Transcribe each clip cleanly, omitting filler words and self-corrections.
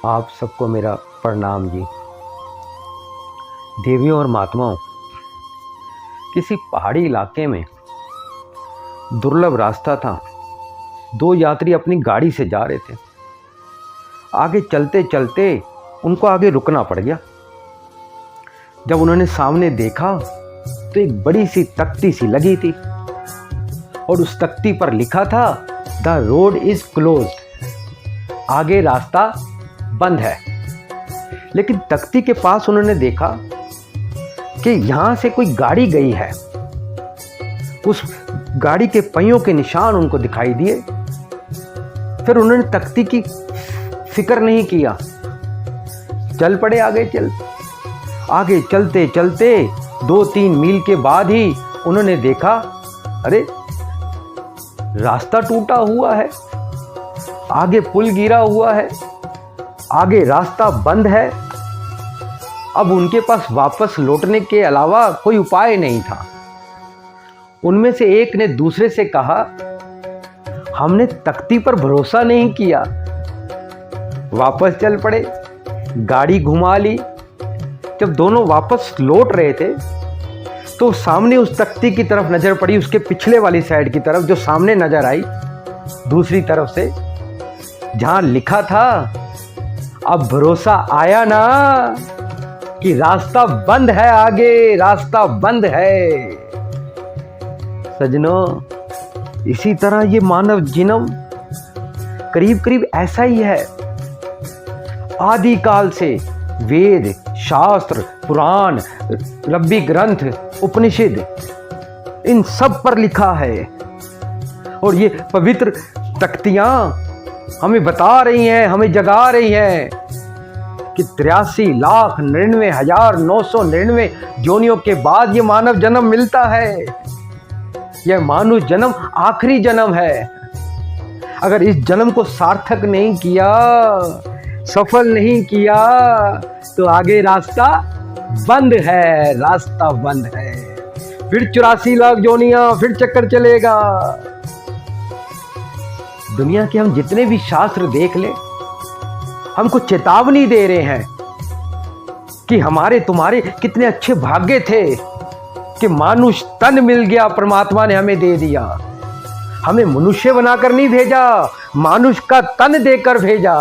आप सबको मेरा प्रणाम जी। देवियों और महात्माओं, किसी पहाड़ी इलाके में दुर्लभ रास्ता था। दो यात्री अपनी गाड़ी से जा रहे थे। आगे चलते चलते उनको आगे रुकना पड़ गया। जब उन्होंने सामने देखा तो एक बड़ी सी तख्ती सी लगी थी और उस तख्ती पर लिखा था द रोड इज क्लोज्ड, आगे रास्ता बंद है। लेकिन तख्ती के पास उन्होंने देखा कि यहां से कोई गाड़ी गई है। उस गाड़ी के पहियों के निशान उनको दिखाई दिए। फिर उन्होंने तख्ती की फिक्र नहीं किया, चल पड़े आगे चलते चलते 2-3 मील के बाद ही उन्होंने देखा, अरे रास्ता टूटा हुआ है, आगे पुल गिरा हुआ है, आगे रास्ता बंद है। अब उनके पास वापस लौटने के अलावा कोई उपाय नहीं था। उनमें से एक ने दूसरे से कहा, हमने तख्ती पर भरोसा नहीं किया। वापस चल पड़े, गाड़ी घुमा ली। जब दोनों वापस लौट रहे थे तो सामने उस तख्ती की तरफ नजर पड़ी, उसके पिछले वाली साइड की तरफ जो सामने नजर आई दूसरी तरफ से, जहां लिखा था, अब भरोसा आया ना कि रास्ता बंद है, आगे रास्ता बंद है। सजनों, इसी तरह ये मानव जन्म करीब करीब ऐसा ही है। आदि काल से वेद, शास्त्र, पुराण, रब्बी ग्रंथ, उपनिषद, इन सब पर लिखा है। और ये पवित्र तख्तियां हमें बता रही हैं, हमें जगा रही हैं कि 83,99,999 जोनियों के बाद ये मानव जन्म मिलता है। यह मानव जन्म आखिरी जन्म है। अगर इस जन्म को सार्थक नहीं किया, सफल नहीं किया, तो आगे रास्ता बंद है, रास्ता बंद है। फिर 84 लाख जोनियां, फिर चक्कर चलेगा। दुनिया के हम जितने भी शास्त्र देख ले, हमको चेतावनी दे रहे हैं कि हमारे तुम्हारे कितने अच्छे भाग्य थे कि मानुष तन मिल गया, परमात्मा ने हमें दे दिया। हमें मनुष्य बनाकर नहीं भेजा, मानुष का तन देकर भेजा।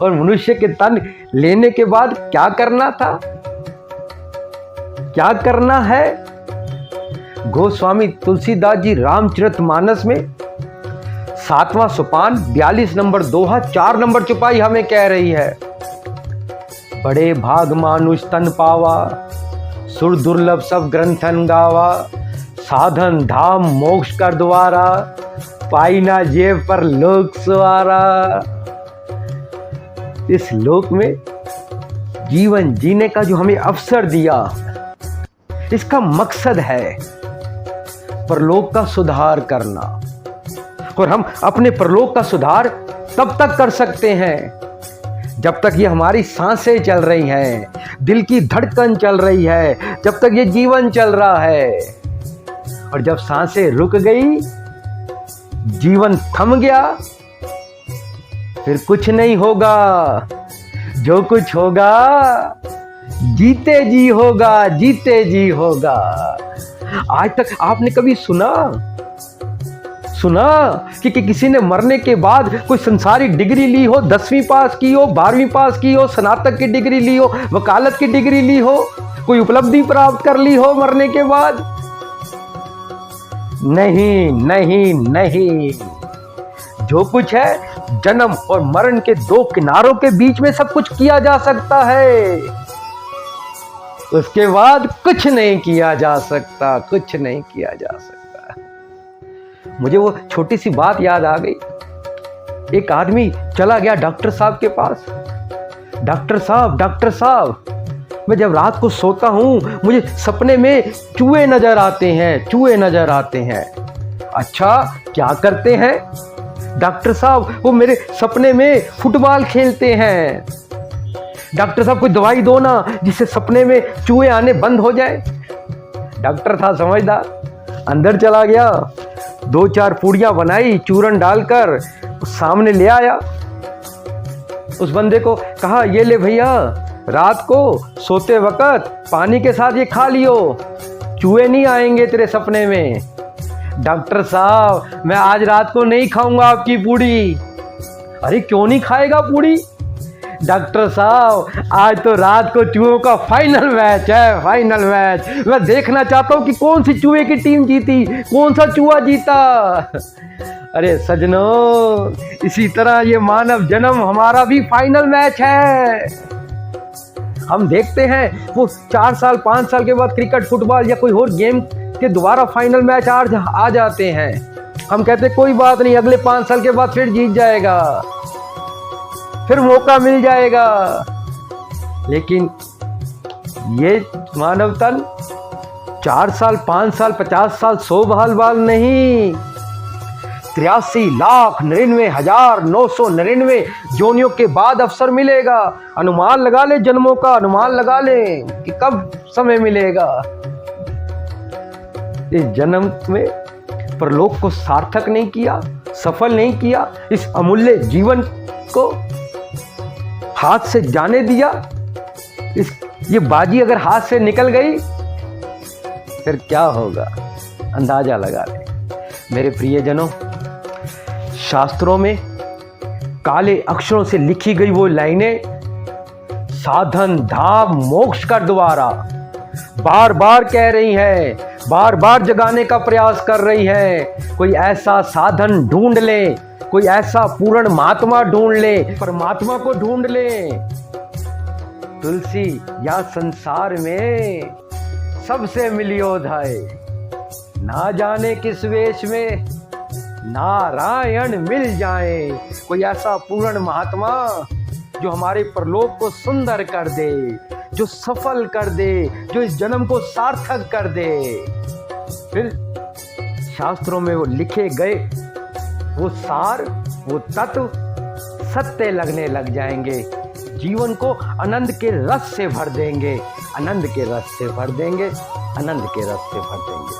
और मनुष्य के तन लेने के बाद क्या करना था, क्या करना है? गोस्वामी तुलसीदास जी रामचरितमानस में 7वां सोपान 42 नंबर दोहा 4 नंबर चौपाई हमें कह रही है, बड़े भाग मानुष तन पावा, सुर दुर्लभ सब ग्रंथन गावा, साधन धाम मोक्ष कर द्वारा, पाई ना जेब पर लोक सवारा। इस लोक में जीवन जीने का जो हमें अवसर दिया, इसका मकसद है परलोक का सुधार करना। और हम अपने परलोक का सुधार तब तक कर सकते हैं जब तक ये हमारी सांसें चल रही हैं, दिल की धड़कन चल रही है, जब तक ये जीवन चल रहा है। और जब सांसें रुक गई, जीवन थम गया, फिर कुछ नहीं होगा। जो कुछ होगा जीते जी होगा, जीते जी होगा। आज तक आपने कभी सुना कि किसी ने मरने के बाद कोई संसारी डिग्री ली हो, 10वीं पास की हो, 12वीं पास की हो, स्नातक की डिग्री ली हो, वकालत की डिग्री ली हो, कोई उपलब्धि प्राप्त कर ली हो मरने के बाद? नहीं नहीं नहीं। जो कुछ है, जन्म और मरण के 2 किनारों के बीच में सब कुछ किया जा सकता है। उसके बाद कुछ नहीं किया जा सकता, कुछ नहीं किया जा सकता। मुझे वो छोटी सी बात याद आ गई। एक आदमी चला गया डॉक्टर साहब के पास। डॉक्टर साहब, मैं जब रात को सोता हूं, मुझे सपने में चूहे नजर आते हैं। अच्छा, क्या करते हैं? डॉक्टर साहब, वो मेरे सपने में फुटबॉल खेलते हैं। डॉक्टर साहब, कोई दवाई दो ना जिससे सपने में चूहे आने बंद हो जाए। डॉक्टर था समझदार, अंदर चला गया, 2-4 पूड़ियां बनाई, चूरन डालकर सामने ले आया। उस बंदे को कहा, ये ले भैया, रात को सोते वक्त पानी के साथ ये खा लियो, चूहे नहीं आएंगे तेरे सपने में। डॉक्टर साहब, मैं आज रात को नहीं खाऊंगा आपकी पूड़ी। अरे क्यों नहीं खाएगा पूड़ी? डॉक्टर साहब, आज तो रात को चूहों का फाइनल मैच है, फाइनल मैच। मैं देखना चाहता हूं कि कौन सी चूहे की टीम जीती, कौन सा चूहा जीता। अरे सजनों, इसी तरह ये मानव जन्म हमारा भी फाइनल मैच है। हम देखते हैं वो 4 साल 5 साल के बाद क्रिकेट, फुटबॉल या कोई और गेम के दोबारा फाइनल मैच आ जाते हैं। हम कहते कोई बात नहीं, अगले 5 साल के बाद फिर जीत जाएगा, फिर मौका मिल जाएगा। लेकिन ये मानव तन 4 साल 5 साल 50 साल 100 बाल नहीं, 83,99,999 जोनियों के बाद अवसर मिलेगा। अनुमान लगा ले जन्मों का, अनुमान लगा ले कि कब समय मिलेगा। इस जन्म में परलोक को सार्थक नहीं किया, सफल नहीं किया, इस अमूल्य जीवन को हाथ से जाने दिया, ये बाजी अगर हाथ से निकल गई फिर क्या होगा, अंदाजा लगा ले। मेरे प्रियजनों, शास्त्रों में काले अक्षरों से लिखी गई वो लाइनें साधन धाम मोक्ष का द्वारा बार बार कह रही हैं, बार बार जगाने का प्रयास कर रही हैं। कोई ऐसा साधन ढूंढ ले, कोई ऐसा पूर्ण महात्मा ढूंढ ले, परमात्मा को ढूंढ ले। तुलसी या संसार में सबसे मिलियो धाय, ना जाने किस वेश में नारायण मिल जाए। कोई ऐसा पूर्ण महात्मा जो हमारे परलोक को सुंदर कर दे, जो सफल कर दे, जो इस जन्म को सार्थक कर दे। फिर शास्त्रों में वो लिखे गए वो सार, वो तत्व सत्य लगने लग जाएंगे, जीवन को आनंद के रस से भर देंगे, आनंद के रस से भर देंगे, आनंद के रस से भर देंगे।